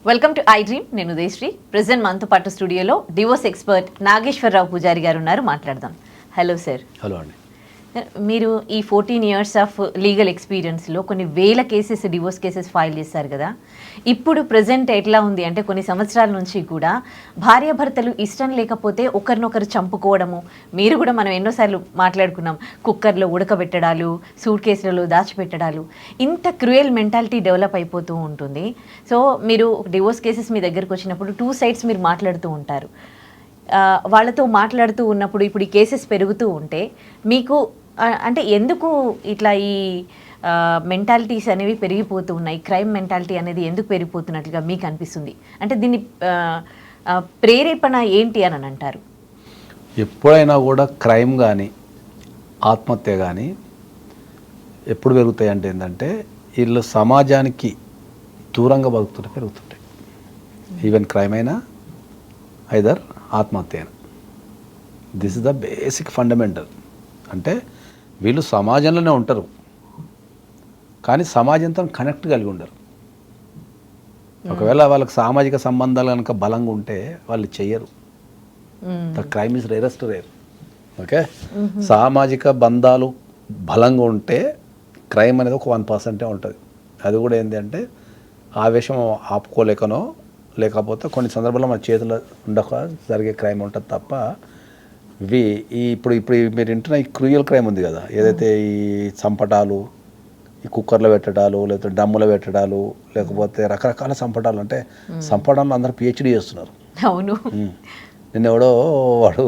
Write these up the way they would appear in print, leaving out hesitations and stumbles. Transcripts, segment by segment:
Welcome to I dream. నేను Udayasri. Present మనతో పాటు స్టూడియోలో డివోర్స్ ఎక్స్పర్ట్ నాగేశ్వరరావు పూజారి గారు ఉన్నారు. మాట్లాడదాం. Hello sir. హలో అండి. మీరు ఈ 14 years ఆఫ్ లీగల్ ఎక్స్పీరియన్స్లో కొన్ని వేల కేసెస్, డివోర్స్ కేసెస్ ఫైల్ చేశారు కదా. ఇప్పుడు ప్రజెంట్ ఎట్లా ఉంది అంటే కొన్ని సంవత్సరాల నుంచి కూడా భార్యాభర్తలు ఇష్టం లేకపోతే ఒకరినొకరు చంపుకోవడము, మీరు కూడా మనం ఎన్నోసార్లు మాట్లాడుకున్నాం, కుక్కర్లో ఉడకబెట్టడాలు, సూట్ కేసులలో దాచిపెట్టడాలు, ఇంత క్రూయల్ మెంటాలిటీ డెవలప్ అయిపోతూ ఉంటుంది. సో మీరు డివోర్స్ కేసెస్ మీ దగ్గరకు వచ్చినప్పుడు 2 sides మీరు మాట్లాడుతూ ఉంటారు. వాళ్ళతో మాట్లాడుతూ ఉన్నప్పుడు ఇప్పుడు ఈ కేసెస్ పెరుగుతూ ఉంటే మీకు అంటే ఎందుకు ఇట్లా ఈ మెంటాలిటీస్ అనేవి పెరిగిపోతూ ఉన్నాయి, క్రైమ్ మెంటాలిటీ అనేది ఎందుకు పెరిగిపోతున్నట్లుగా మీకు అనిపిస్తుంది? అంటే దీన్ని ప్రేరేపణ ఏంటి అని అంటారు? ఎప్పుడైనా కూడా క్రైమ్ కానీ ఆత్మహత్య కానీ ఎప్పుడు పెరుగుతాయి అంటే ఏంటంటే వీళ్ళు సమాజానికి దూరంగా బతుకుతుంటే పెరుగుతుంటాయి. ఈవెన్ క్రైమ్ అయినా ఐదర్ ఆత్మహత్య అయినా. This is the basic fundamental. అంటే వీళ్ళు సమాజంలోనే ఉంటారు కానీ సమాజంతో కనెక్ట్ కలిగి ఉండరు. ఒకవేళ వాళ్ళకి సామాజిక సంబంధాలు కనుక బలంగా ఉంటే వాళ్ళు చెయ్యరు. The crime is rarest rare. Okay, సామాజిక బంధాలు బలంగా ఉంటే క్రైమ్ అనేది ఒక 1% ఉంటుంది. అది కూడా ఏంటి అంటే ఆవేశం ఆపుకోలేకనో లేకపోతే కొన్ని సందర్భాల్లో మన చేతిలో ఉండక జరిగే క్రైమ్ ఉంటుంది తప్ప ఇప్పుడు మీరు వింటున్న ఈ క్రూయల్ క్రైమ్ ఉంది కదా, ఏదైతే ఈ చంపటాలు, ఈ కుక్కర్లో పెట్టడాలు, లేకపోతే డమ్ములో పెట్టడాలు, లేకపోతే రకరకాల చంపటాలు. అంటే చంపడంలో అందరూ PhD చేస్తున్నారు. అవును. నిన్న ఎవడో వాడు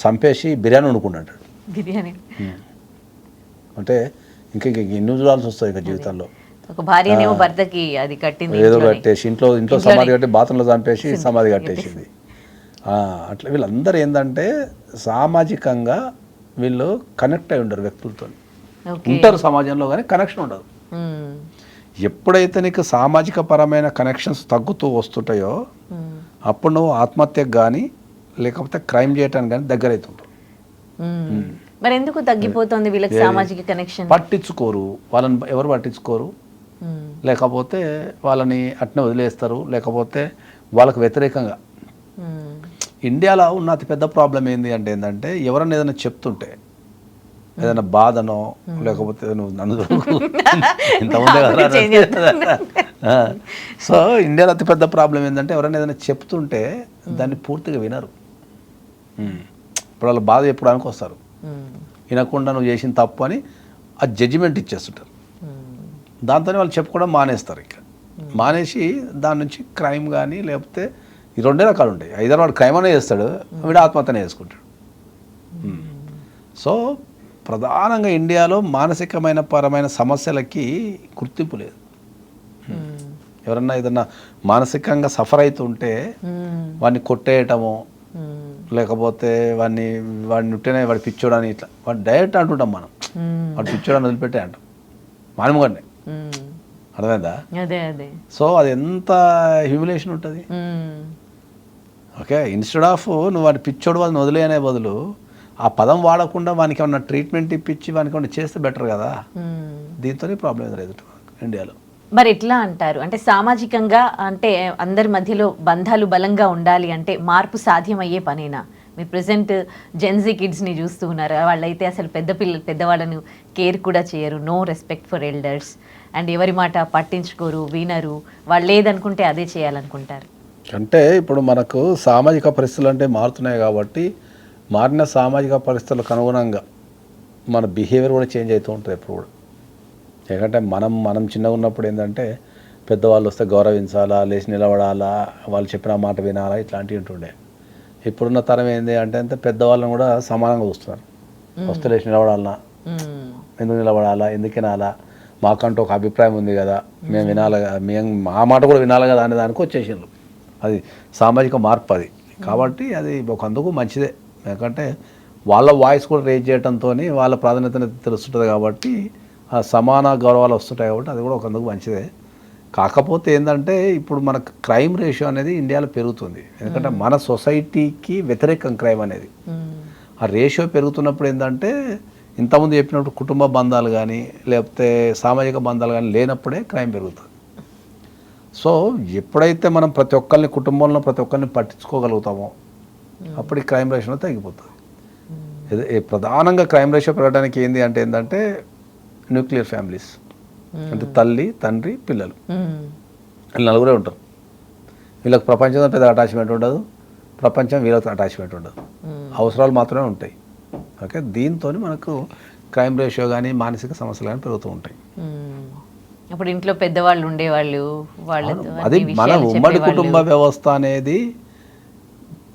చంపేసి బిర్యానీ వండుకున్నాడు. బిర్యానీ అంటే ఇంకా ఎన్ని చూడాల్సి వస్తుంది ఇంకా జీవితంలో. ఒక భార్యనేమో భర్తకి అది కట్టింది, ఏదో కట్టేసి ఇంట్లో సమాధి కట్టి బాత్రూంలో చంపేసి సమాధి కట్టేసింది. అట్లా వీళ్ళందరూ ఏంటంటే సామాజికంగా వీళ్ళు కనెక్ట్ అయి ఉండరు, వ్యక్తులతో ఉంటారు సమాజంలో కానీ కనెక్షన్ ఉండదు. ఎప్పుడైతే నీకు సామాజిక పరమైన కనెక్షన్స్ తగ్గుతూ వస్తుంటాయో అప్పుడు నువ్వు ఆత్మహత్యకు కానీ లేకపోతే క్రైమ్ చేయటానికి కానీ దగ్గర అవుతుంటావు. మరి ఎందుకు తగ్గిపోతుంది వీళ్ళకి సామాజిక కనెక్షన్? పట్టించుకోరు వాళ్ళని, ఎవరు పట్టించుకోరు. లేకపోతే వాళ్ళని అట్నే వదిలేస్తారు, లేకపోతే వాళ్ళకు వ్యతిరేకంగా. ఇండియాలో ఉన్న అతిపెద్ద ప్రాబ్లం ఏంటంటే ఎవరన్నా ఏదైనా చెప్తుంటే, ఏదైనా బాధనో లేకపోతే నువ్వు నన్ను ఇంతకుముందే కదా. సో ఇండియాలో అతిపెద్ద ప్రాబ్లం ఏంటంటే ఎవరైనా ఏదైనా చెప్తుంటే దాన్ని పూర్తిగా వినరు. ఇప్పుడు వాళ్ళ బాధ చెప్పడానికి వస్తారు, వినకుండా నువ్వు చేసిన తప్పు అని ఆ జడ్జిమెంట్ ఇచ్చేస్తుంటారు. దాంతోనే వాళ్ళు చెప్పుకోవడం మానేస్తారు. ఇక మానేసి దాని నుంచి క్రైమ్ కానీ లేకపోతే ఈ 2 రకాలు ఉంటాయి. ఐదర్ వాడు క్రైమ్ అనే చేస్తాడు, వీడు ఆత్మహత్యనే చేసుకుంటాడు. సో ప్రధానంగా ఇండియాలో మానసికమైన పరమైన సమస్యలకి గుర్తింపు లేదు. ఎవరన్నా ఏదన్నా మానసికంగా సఫర్ అవుతుంటే వాడిని కొట్టేయటము, లేకపోతే వాడిని ఉంటేనే వాడు పిచ్చోడని ఇట్లా వాడు డైరెక్ట్ అంటుంటాం మనం. వాడు పిచ్చోడని వదిలిపెట్టే అంటాం మానవుగానే. అర్థమైందా? సో అది ఎంత హ్యూమిలేషన్ ఉంటుంది. ఓకే, ఇన్స్టెడ్ ఆఫ్ నువ్వు వాడి పిచ్చోడు వాళ్ళని వదిలే అనే బదులు ఆ పదం వాడకుండా వానికి ఏమన్నా ట్రీట్మెంట్ ఇప్పించి వానికి ఏమన్నా చేస్తే బెటర్ కదా. దీంతోనే ప్రాబ్లం ఎదురైదు ఇండియాలో. మరి ఎట్లా అంటారు? అంటే సామాజికంగా అంటే అందరి మధ్యలో బంధాలు బలంగా ఉండాలి అంటే మార్పు సాధ్యమయ్యే పనేనా? మీరు ప్రెసెంట్ జెన్జీ కిడ్స్ని చూస్తూ ఉన్నారు. వాళ్ళైతే అసలు పెద్దవాళ్ళను కేర్ కూడా చేయరు, no respect for elders, and ఎవరి మాట పట్టించుకోరు, వినరు. వాళ్ళు ఏదనుకుంటే అదే చేయాలనుకుంటారు. అంటే ఇప్పుడు మనకు సామాజిక పరిస్థితులు అంటే మారుతున్నాయి కాబట్టి మారిన సామాజిక పరిస్థితులకు అనుగుణంగా మన బిహేవియర్ కూడా చేంజ్ అవుతూ ఉంటుంది ఎప్పుడు కూడా. ఎందుకంటే మనం చిన్నగా ఉన్నప్పుడు ఏంటంటే పెద్దవాళ్ళు వస్తే గౌరవించాలా, లేచి నిలబడాలా, వాళ్ళు చెప్పిన మాట వినాలా, ఇట్లాంటివి ఉంటుండే. ఇప్పుడున్న తరం ఏంటి అంటే పెద్దవాళ్ళని కూడా సమానంగా చూస్తున్నారు. వస్తే లేచి నిలబడాలన్నా, ఎందుకు నిలబడాలా, ఎందుకు వినాలా, మాకంటూ ఒక అభిప్రాయం ఉంది కదా, మేము వినాలి, మా మాట కూడా వినాలి కదా అనే దానికి వచ్చేసిండ్రు. అది సామాజిక మార్పు అది. కాబట్టి అది ఒకందుకు మంచిదే. ఎందుకంటే వాళ్ళ వాయిస్ కూడా రేజ్ చేయడంతో వాళ్ళ ప్రాధాన్యతను తెలుస్తుంటుంది కాబట్టి ఆ సమాన గౌరవాలు వస్తుంటాయి కాబట్టి అది కూడా ఒకందుకు మంచిదే. కాకపోతే ఏంటంటే ఇప్పుడు మనకు క్రైమ్ రేషియో అనేది ఇండియాలో పెరుగుతుంది. ఎందుకంటే మన సొసైటీకి వ్యతిరేకం క్రైమ్ అనేది. ఆ రేషియో పెరుగుతున్నప్పుడు ఏంటంటే ఇంతకుముందు చెప్పినప్పుడు కుటుంబ బంధాలు కానీ లేకపోతే సామాజిక బంధాలు కానీ లేనప్పుడే క్రైమ్ పెరుగుతుంది. సో ఎప్పుడైతే మనం ప్రతి ఒక్కరిని కుటుంబంలో ప్రతి ఒక్కరిని పట్టించుకోగలుగుతామో అప్పుడు ఈ క్రైమ్ రేషియో తగ్గిపోతుంది. ప్రధానంగా క్రైమ్ రేషియో పెరగడానికి ఏంటంటే న్యూక్లియర్ ఫ్యామిలీస్, అంటే తల్లి, తండ్రి, పిల్లలు, వీళ్ళు నలుగురే ఉంటారు. వీళ్ళకి ప్రపంచంతో పెద్ద అటాచ్మెంట్ ఉండదు, ప్రపంచం వీళ్ళతో అటాచ్మెంట్ ఉండదు, అవసరాలు మాత్రమే ఉంటాయి. ఓకే, దీంతో మనకు క్రైమ్ రేషియో కానీ మానసిక సమస్యలు కానీ పెరుగుతూ ఉంటాయి. అప్పుడు ఇంట్లో పెద్దవాళ్ళు ఉండేవాళ్ళు, వాళ్ళతో అది మన ఉమ్మడి కుటుంబ వ్యవస్థ అనేది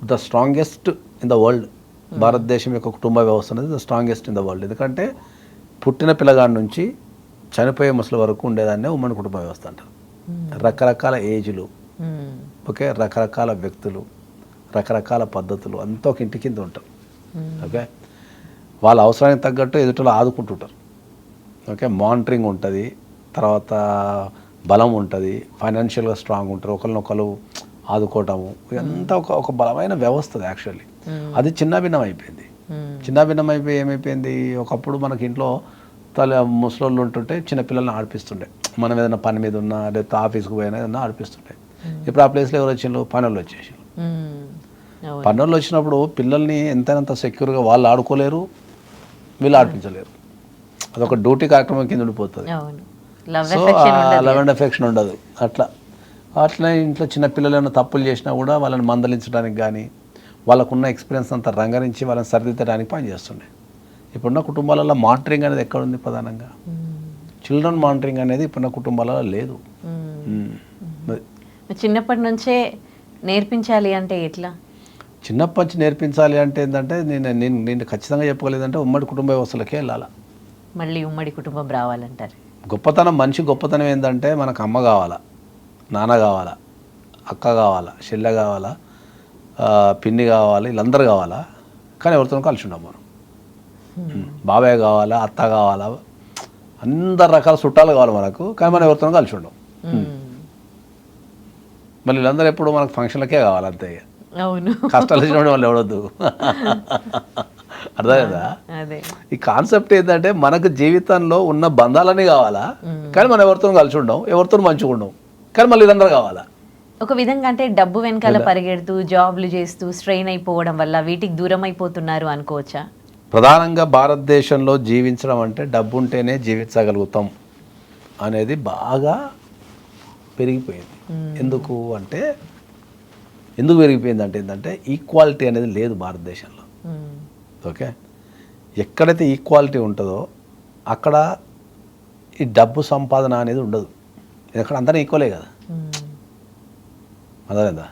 the strongest in the world. భారతదేశం యొక్క కుటుంబ వ్యవస్థ అనేది the strongest in the world. ఎందుకంటే పుట్టిన పిల్లగాడి నుంచి చనిపోయే ముసలి వరకు ఉండేదాన్నే ఉమ్మడి కుటుంబ వ్యవస్థ అంటారు. రకరకాల ఏజ్లు, ఓకే, రకరకాల వ్యక్తులు, రకరకాల పద్ధతులు అంతా ఒక ఇంటి కింద ఉంటారు. ఓకే, వాళ్ళ అవసరానికి తగ్గట్టు ఎదుటిలో ఆదుకుంటుంటారు. ఓకే, మానిటరింగ్ ఉంటుంది, తర్వాత బలం ఉంటుంది, ఫైనాన్షియల్గా స్ట్రాంగ్ ఉంటారు, ఒకరినొకరు ఆదుకోవటము, ఇదంతా ఒక బలమైన వ్యవస్థ యాక్చువల్లీ. అది చిన్నభిన్నం అయిపోయింది. చిన్నభిన్నం అయిపోయి ఏమైపోయింది, ఒకప్పుడు మనకి ఇంట్లో ముసలోళ్ళు ఉంటుంటే చిన్నపిల్లల్ని ఆడిపిస్తుండే, మనం ఏదైనా పని మీద ఉన్నా లేకపోతే ఆఫీస్కి పోయినా ఏదైనా ఆడిపిస్తుండే. ఇప్పుడు ఆ ప్లేస్లో ఎవరు వచ్చిండ్రు, పనులు వచ్చేసారు. పనులు వచ్చినప్పుడు పిల్లల్ని ఎంతైనంత సెక్యూర్గా వాళ్ళు ఆడుకోలేరు, వీళ్ళు ఆడిపించలేరు. అదొక డ్యూటీ కార్యక్రమం కింద ఉండిపోతుంది. సో లవ్ అండ్ అఫెక్షన్ ఉండదు. అట్లా ఇంట్లో చిన్నపిల్లలు ఏమైనా తప్పులు చేసినా కూడా వాళ్ళని మందలించడానికి కానీ వాళ్ళకున్న ఎక్స్పీరియన్స్ అంతా రంగరించి వాళ్ళని సరిదిద్దడానికి పనిచేస్తుండే. ఇప్పుడున్న కుటుంబాలలో మానిటరింగ్ అనేది ఎక్కడుంది? ప్రధానంగా చిల్డ్రన్ మానిటరింగ్ అనేది ఇప్పుడున్న కుటుంబాలలో లేదు. చిన్నప్పటి నుంచే నేర్పించాలి అంటే ఎట్లా? చిన్నప్పటి నుంచి నేర్పించాలి అంటే ఏంటంటే నేను ఖచ్చితంగా చెప్పగలేదంటే ఉమ్మడి కుటుంబ వ్యవస్థలకే వెళ్ళాలి. మళ్ళీ ఉమ్మడి కుటుంబం రావాలంటారు. గొప్పతనం, మనిషి గొప్పతనం ఏంటంటే మనకు అమ్మ కావాలా, నాన్న కావాలా, అక్క కావాలా, చెల్లె కావాలా, పిన్ని కావాలి, వీళ్ళందరూ కావాలా, కానీ ఎవరితో కలిసి ఉన్నాం మనం. బాబాయ్ కావాలా, అత్త కావాలా, అందరు రకాల చుట్టాలు కావాలి మనకు, కానీ మనం ఎవరితో కలిసి ఉండం. మళ్ళీ వీళ్ళందరూ ఎప్పుడు మనకు ఫంక్షన్లకే కావాలి అంతే. అవును, కష్టాలు వచ్చిన వాళ్ళు ఎవడొద్దు. అర్థమైందా? ఈ కాన్సెప్ట్ ఏంటంటే మనకు జీవితంలో ఉన్న బంధాలన్నీ కావాలా, కానీ మనం ఎవరితో కలిసి ఉండం, ఎవరితో మంచిగా ఉండం, కానీ మళ్ళీ వీళ్ళందరూ కావాలా. ఒక విధంగా అంటే డబ్బు వెనకాల పరిగెడుతూ జాబ్లు చేస్తూ స్ట్రెయిన్ అయిపోవడం వల్ల వీటికి దూరం అయిపోతున్నారు అనుకోవచ్చా? ప్రధానంగా భారతదేశంలో జీవించడం అంటే డబ్బు ఉంటేనే జీవించగలుగుతాం అనేది బాగా పెరిగిపోయింది. ఎందుకు పెరిగిపోయింది అంటే ఏంటంటే ఈక్వాలిటీ అనేది లేదు భారతదేశంలో. ఓకే, ఎక్కడైతే ఈక్వాలిటీ ఉంటుందో అక్కడ ఈ డబ్బు సంపాదన అనేది ఉండదు. ఎక్కడ అందరం ఈక్వలే కదా. అదేదా?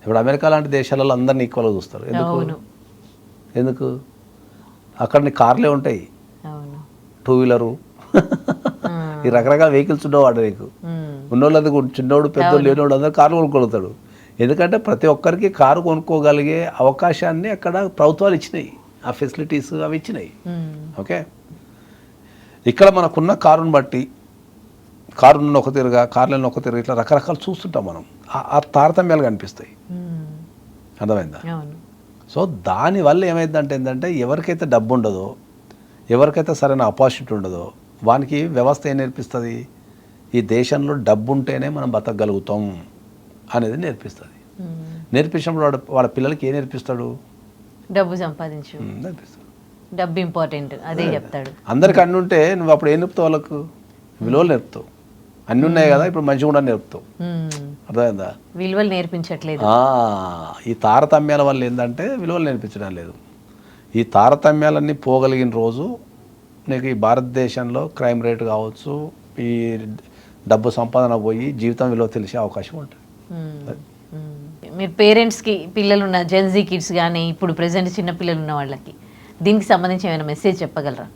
ఇప్పుడు అమెరికా లాంటి దేశాలలో అందరినీ ఈక్వల్గా చూస్తారు. ఎందుకు అక్కడ నీ కార్లే ఉంటాయి, 2 వీలరు, ఈ రకరకాల వెహికల్స్ ఉండేవాడు. నీకు ఉన్నోళ్ళది చిన్నోడు పెద్దోళ్ళు లేనివాడు అందరూ కార్లు కొనుక్కొలుతాడు. ఎందుకంటే ప్రతి ఒక్కరికి కారు కొనుక్కోగలిగే అవకాశాన్ని అక్కడ ప్రభుత్వాలు ఇచ్చినాయి, ఆ ఫెసిలిటీస్ అవి ఇచ్చినాయి. ఓకే, ఇక్కడ మనకున్న కారుని బట్టి కారులను ఒక తిరుగా, కార్లను ఒక తిరుగా, ఇట్లా రకరకాలు చూస్తుంటాం మనం. ఆ తారతమ్యాలు కనిపిస్తాయి. అర్థమైందా? సో దానివల్ల ఏమైందంటే ఏంటంటే ఎవరికైతే డబ్బు ఉండదో, ఎవరికైతే సరైన ఆపర్చునిటీ ఉండదో వానికి వ్యవస్థ ఏం నేర్పిస్తుంది, ఈ దేశంలో డబ్బు ఉంటేనే మనం బతకగలుగుతాం అనేది నేర్పిస్తుంది. నేర్పించినప్పుడు వాళ్ళ పిల్లలకి ఏం నేర్పిస్తాడు? డబ్బు సంపాదించు, నేర్పిస్తాడు. డబ్బు ఇంపార్టెంట్ అదే చెప్తాడు. అందరికి అన్ని ఉంటే నువ్వు అప్పుడు ఏం నేర్పుతావు? వాళ్ళకు విలువలు నేర్పుతావు. అన్నీ ఉన్నాయి కదా, ఇప్పుడు మంచిగా కూడా నేర్పుతావు. అర్థమైందా? విలువలు నేర్పించట్లేదు. ఈ తారతమ్యాల వల్ల ఏంటంటే విలువలు నేర్పించడం లేదు. ఈ తారతమ్యాలన్నీ పోగలిగిన రోజు నీకు ఈ భారతదేశంలో క్రైమ్ రేట్ కావచ్చు, ఈ డబ్బు సంపాదన పోయి జీవితం విలువ తెలిసే అవకాశం ఉంటుంది. మీరు పేరెంట్స్కి పిల్లలు ఉన్న జెన్జీ కిడ్స్ కానీ ఇప్పుడు ప్రెసెంట్ చిన్న పిల్లలు ఉన్న వాళ్ళకి దీనికి సంబంధించి ఏమైనా మెసేజ్ చెప్పగలరా?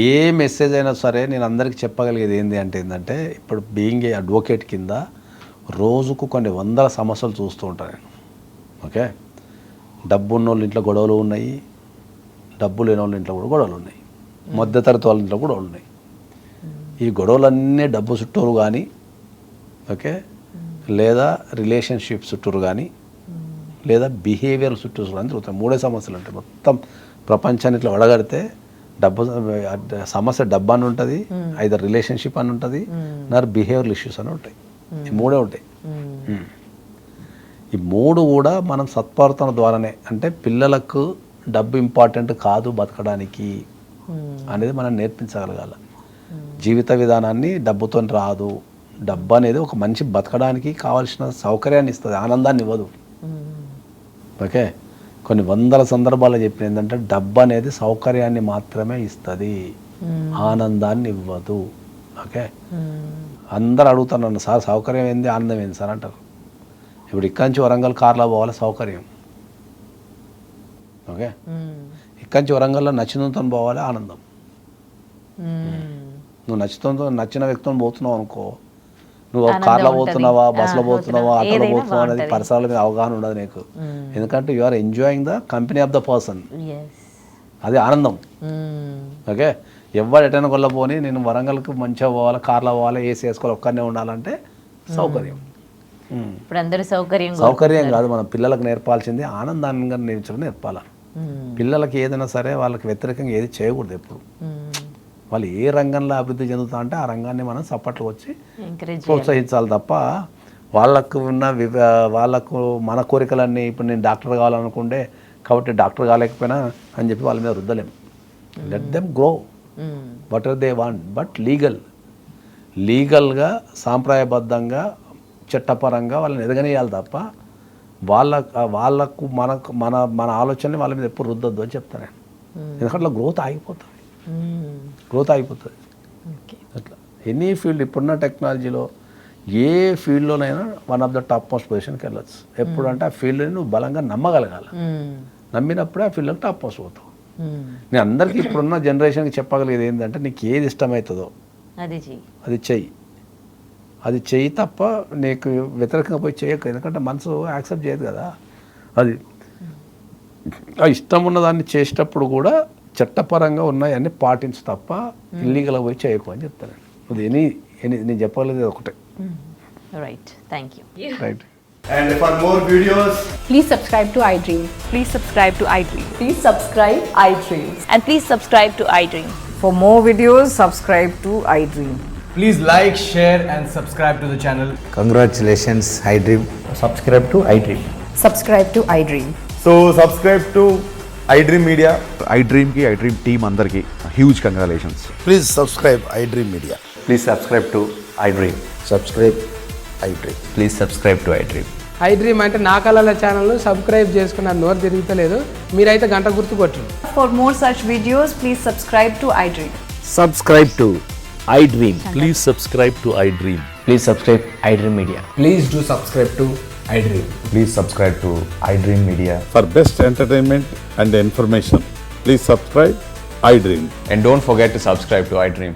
ఏ మెసేజ్ అయినా సరే నేను అందరికీ చెప్పగలిగేది ఏంటంటే ఇప్పుడు బీయింగ్ ఏ అడ్వకేట్ కింద రోజుకు కొన్ని వందల సమస్యలు చూస్తూ ఉంటాను నేను. ఓకే, డబ్బు ఉన్న వాళ్ళ ఇంట్లో గొడవలు ఉన్నాయి, డబ్బు లేని వాళ్ళ ఇంట్లో కూడా గొడవలు ఉన్నాయి, మధ్యతరగతి వాళ్ళ ఇంట్లో కూడా ఉన్నాయి. ఈ గొడవలన్నీ డబ్బు చుట్టూరు కానీ, ఓకే, లేదా రిలేషన్షిప్ చుట్టూరు కానీ, లేదా బిహేవియర్ చుట్టూరు కానీ తిరుగుతాయి. 3 సమస్యలు ఉంటాయి. మొత్తం ప్రపంచాన్ని ఇట్లా వడగడితే డబ్బు సమస్య డబ్బు అని ఉంటుంది, ఐదర్ రిలేషన్షిప్ అని ఉంటుంది, నా బిహేవియరల్ ఇష్యూస్ అని ఉంటాయి. ఈ మూడే ఉంటాయి. ఈ మూడు కూడా మనం సత్ప్రవర్తన ద్వారానే, అంటే పిల్లలకు డబ్బు ఇంపార్టెంట్ కాదు బతకడానికి అనేది మనం నేర్పించగలగాల. జీవిత విధానాన్ని డబ్బుతో రాదు. డబ్బు అనేది ఒక మనిషి బతకడానికి కావాల్సిన సౌకర్యాన్ని ఇస్తుంది, ఆనందాన్ని ఇవ్వదు. ఓకే, కొన్ని వందల సందర్భాల్లో చెప్పిన ఏంటంటే డబ్బు అనేది సౌకర్యాన్ని మాత్రమే ఇస్తుంది, ఆనందాన్ని ఇవ్వదు. ఓకే, అందరు అడుగుతాను సార్ సౌకర్యం ఏంది ఆనందం ఏంది సార్ అంటారు. ఇప్పుడు ఇక్కడి నుంచి వరంగల్ కార్లో పోవాలి సౌకర్యం. ఓకే, ఇక్కడి నుంచి వరంగల్లో నచ్చినంతో పోవాలి ఆనందం. నువ్వు నచ్చిన వ్యక్తితో పోతున్నావు అనుకో, నువ్వు కార్లో పోతున్నావా, బస్సులో పోతున్నావా, ఆటోలో పోతున్నావా అనేది పరిసరాల మీద అవగాహన ఉండదు నీకు. ఎందుకంటే you are enjoying the company of the person, అది ఆనందం. ఓకే, ఎవరు ఎటైనా కొల్లపోని నేను వరంగల్కి మంచిగా పోవాలి, కార్లో పోవాలి, ఏసీ వేసుకోవాలి, ఒక్కనే ఉండాలంటే సౌకర్యం. ఇప్పుడు అందరూ సౌకర్యం కాదు, మనం పిల్లలకు నేర్పాల్సింది ఆనందాన్ని నేర్పాలి. పిల్లలకి ఏదైనా సరే వాళ్ళకి వ్యతిరేకంగా ఏది చేయకూడదు ఎప్పుడు. వాళ్ళు ఏ రంగంలో అభివృద్ధి చెందుతా అంటే ఆ రంగాన్ని మనం సపోర్ట్లు వచ్చి ప్రోత్సహించాలి తప్ప వాళ్ళకు ఉన్న వాళ్ళకు మన కోరికలన్నీ, ఇప్పుడు నేను డాక్టర్ కావాలనుకుంటే కాబట్టి డాక్టర్ కాలేకపోయినా అని చెప్పి వాళ్ళ మీద రుద్దలేము. Let them grow whatever they want, but లీగల్గా సాంప్రదాయబద్ధంగా చట్టపరంగా వాళ్ళని ఎదగనియాలి తప్ప వాళ్ళకు మన ఆలోచనని వాళ్ళ మీద ఎప్పుడు రుద్దొద్దు అని చెప్తాను నేను. ఎందుకంటే గ్రోత్ ఆగిపోతుంది. అట్లా ఎనీ ఫీల్డ్, ఇప్పుడున్న టెక్నాలజీలో ఏ ఫీల్డ్లోనైనా one of the top most పొజిషన్కి వెళ్ళొచ్చు. ఎప్పుడు అంటే ఆ ఫీల్డ్ని నువ్వు బలంగా నమ్మగలగాలి. నమ్మినప్పుడే ఆ ఫీల్డ్కి టాప్ మోస్ట్ పోతావు. నేను అందరికీ ఇప్పుడున్న జనరేషన్కి చెప్పగలిగేది ఏంటంటే నీకు ఏది ఇష్టమవుతుందో అది చెయ్యి తప్ప నీకు వ్యతిరేకంగా పోయి చేయకు. ఎందుకంటే మనసు యాక్సెప్ట్ చేయదు కదా. అది ఆ ఇష్టం ఉన్న దాన్ని చేసేటప్పుడు కూడా చట్టపరంగా ఉన్నాయన్నీ పాటించు తప్ప ఇల్లీగల్గా పోయి చేయకు అని చెప్తాను. అది నేను చెప్పగలిగేది ఒకటే. Right, thank you. Right. And for more videos, Please subscribe to iDream. Please subscribe to iDream. Please subscribe iDream. And please subscribe to iDream. For more videos, subscribe to iDream. please like, share and subscribe to the channel. Congratulations, iDream. Subscribe to iDream. Subscribe to iDream. So subscribe to iDream Media. iDream ki iDream team andarki huge congratulations. Please subscribe iDream Media. Please subscribe to iDream. Subscribe iDream. Please subscribe to iDream. iDream అంటే నా కళల channel subscribe చేసుకున్న నోరు తిరుగుతలేదు, మీరైతే గంట గుర్తు కొట్టండి. For more such videos, please subscribe to iDream. Subscribe to iDream. Please subscribe to iDream. Please subscribe iDream Media. Please do subscribe to iDream. Please subscribe to iDream Media. For best entertainment and information, please subscribe iDream. And don't forget to subscribe to iDream.